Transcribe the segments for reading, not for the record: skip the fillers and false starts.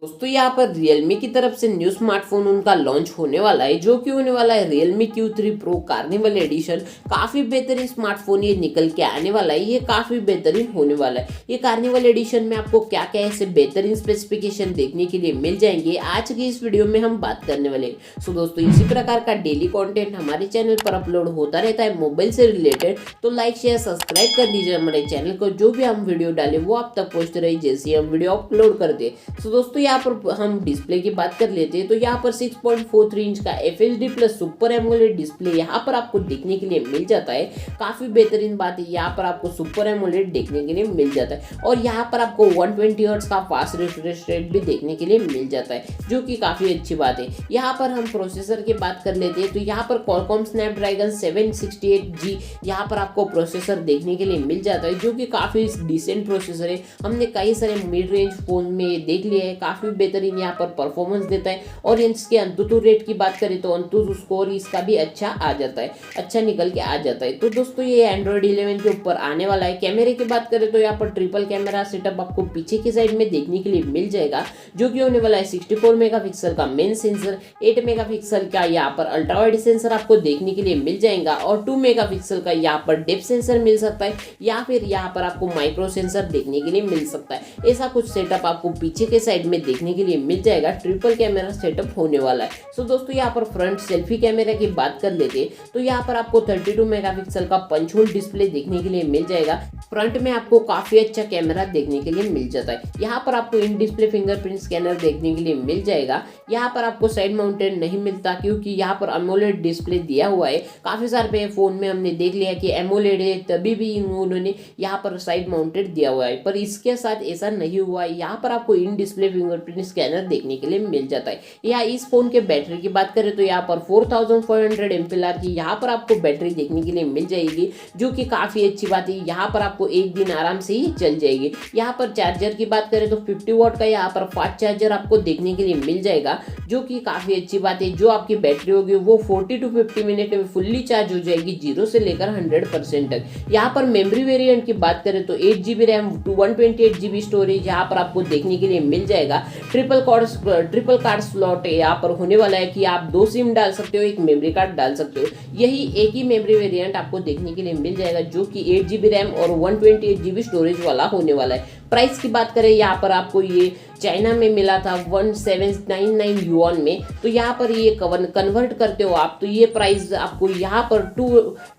दोस्तों यहाँ पर Realme की तरफ से न्यू स्मार्टफोन उनका लॉन्च होने वाला है, जो कि होने वाला है Realme Q3 Pro carnival addition. काफ़ी बेहतरीन स्मार्टफोन ये निकल के आने वाला है, ये काफ़ी बेहतरीन होने वाला है। ये कार्निवल एडिशन में आपको क्या क्या ऐसे बेहतरीन स्पेसिफिकेशन देखने के लिए मिल जाएंगे, आज की इस वीडियो में हम बात करने वाले हैं। सो दोस्तों, इसी प्रकार का डेली कॉन्टेंट हमारे चैनल पर अपलोड होता रहता है मोबाइल से रिलेटेड, तो लाइक शेयर सब्सक्राइब कर दीजिए हमारे चैनल को। जो भी हम वीडियो डालें वो आप तक पहुँचते रहे जैसे हम वीडियो अपलोड कर दे। सो दोस्तों, यहाँ पर हम डिस्प्ले की बात कर लेते हैं, तो यहाँ पर 6.43 इंच का FHD plus super AMOLED display यहाँ पर आपको देखने के लिए मिल जाता है। काफ़ी बेहतरीन बात है, यहाँ पर आपको सुपर एमोलेड देखने के लिए मिल जाता है और यहाँ पर आपको 120 हर्ट्ज का फास्ट रिफ्रेश रेट भी देखने के लिए मिल जाता है, जो कि काफ़ी अच्छी बात है। यहाँ पर हम प्रोसेसर की बात कर लेते हैं, तो यहाँ पर Qualcomm स्नैपड्रैगन 768G यहाँ पर आपको प्रोसेसर देखने के लिए मिल जाता है, जो कि काफ़ी डिसेंट प्रोसेसर है। हमने कई सारे मिड रेंज फोन में देख लिया है, काफ़ी बेहतरीन यहाँ पर परफॉर्मेंस देता है। और इसके अंतुतु रेट की बात करें तो अंतुतु स्कोर इसका भी अच्छा आ जाता है, अच्छा निकल के आ जाता है। तो दोस्तों, ये एंड्रॉइड 11 के ऊपर आने वाला है। कैमरे की बात करें तो यहाँ पर ट्रिपल कैमरा सेटअप आपको पीछे की साइड में देखने के लिए मिल जाएगा, जो कि होने वाला है 64 मेगापिक्सल का मेन सेंसर, 8 मेगापिक्सल का यहाँ पर अल्ट्रा वाइड सेंसर आपको देखने के लिए मिल जाएगा और 2 मेगापिक्सल का यहाँ पर डेप्थ सेंसर मिल सकता है, या फिर यहाँ पर आपको माइक्रो सेंसर देखने के लिए मिल सकता है। ऐसा कुछ सेटअप आपको पीछे के साइड में देखने के लिए मिल जाएगा। ट्रिपल कैमरा सेटअप होने वाला है। सो दोस्तों, यहाँ पर फ्रंट सेल्फी कैमरा की बात कर लेते हैं, तो यहाँ पर आपको 32 मेगापिक्सल का पंच होल डिस्प्ले देखने के लिए मिल जाएगा। फ्रंट में आपको काफी अच्छा कैमरा देखने के लिए मिल जाता है। यहाँ पर आपको इन डिस्प्ले फिंगरप्रिंट स्कैनर देखने के लिए मिल जाएगा। यहाँ पर आपको साइड माउंटेड नहीं मिलता, क्योंकि यहाँ पर एमोलेड डिस्प्ले दिया हुआ है। काफी सारे फोन में हमने देख लिया कि एमोलेड है, तभी भी उन्होंने यहाँ पर साइड माउंटेड दिया हुआ है, पर इसके साथ ऐसा नहीं हुआ है। यहाँ पर आपको इन डिस्प्ले फिंगरप्रिंट स्कैनर देखने के लिए मिल जाता है। या इस फोन के बैटरी की बात करें तो यहाँ पर 4500 mAh की यहाँ पर आपको बैटरी देखने के लिए मिल जाएगी, जो कि काफी अच्छी बात है। यहाँ पर आपको एक दिन आराम से ही चल जाएगी। यहाँ पर चार्जर की बात करें तो 50 वाट का यहाँ पर फास्ट चार्जर आपको देखने के लिए मिल जाएगा, जो कि काफी अच्छी बात है। जो आपकी बैटरी होगी वो 40 to 50 मिनट में फुल्ली चार्ज हो जाएगी, 0 से लेकर 100% तक। यहाँ पर मेमोरी वेरिएंट की बात करें तो 8GB रैम 128GB स्टोरेज यहाँ पर आपको देखने के लिए मिल जाएगा। ट्रिपल कार्ड स्लॉट यहाँ पर होने वाला है कि आप 2 सिम डाल सकते हो, एक मेमोरी कार्ड डाल सकते हो। यही एक ही मेमोरी वेरिएंट आपको देखने के लिए मिल जाएगा, जो कि 8GB रैम और 128GB स्टोरेज वाला होने वाला है। प्राइस की बात करें, यहाँ पर आपको ये चाइना में मिला था 1799 युआन में, तो यहाँ पर ये कन्वर्ट करते हो आप तो ये प्राइस आपको यहाँ पर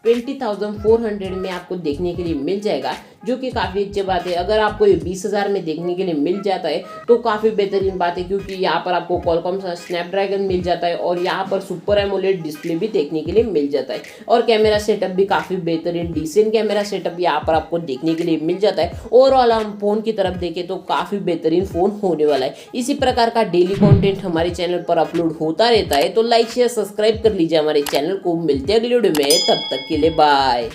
20,400 में आपको देखने के लिए मिल जाएगा, जो कि काफ़ी अच्छी बात है। अगर आपको ये 20,000 में देखने के लिए मिल जाता है तो काफ़ी बेहतरीन बात है, क्योंकि यहाँ पर आपको Qualcomm स्नैपड्रैगन मिल जाता है और यहाँ पर सुपर एमोलेड डिस्प्ले भी देखने के लिए मिल जाता है और कैमरा सेटअप भी काफ़ी बेहतरीन डिसेंट कैमरा सेटअप यहाँ पर आपको देखने के लिए मिल जाता है। ओवरऑल हम फोन की तरफ देखें तो काफ़ी बेहतरीन फ़ोन होने वाला है। इसी प्रकार का डेली कंटेंट हमारे चैनल पर अपलोड होता रहता है, तो लाइक शेयर सब्सक्राइब कर लीजिए हमारे चैनल को। मिलते हैं अगली वीडियो में, तब तक के लिए बाय।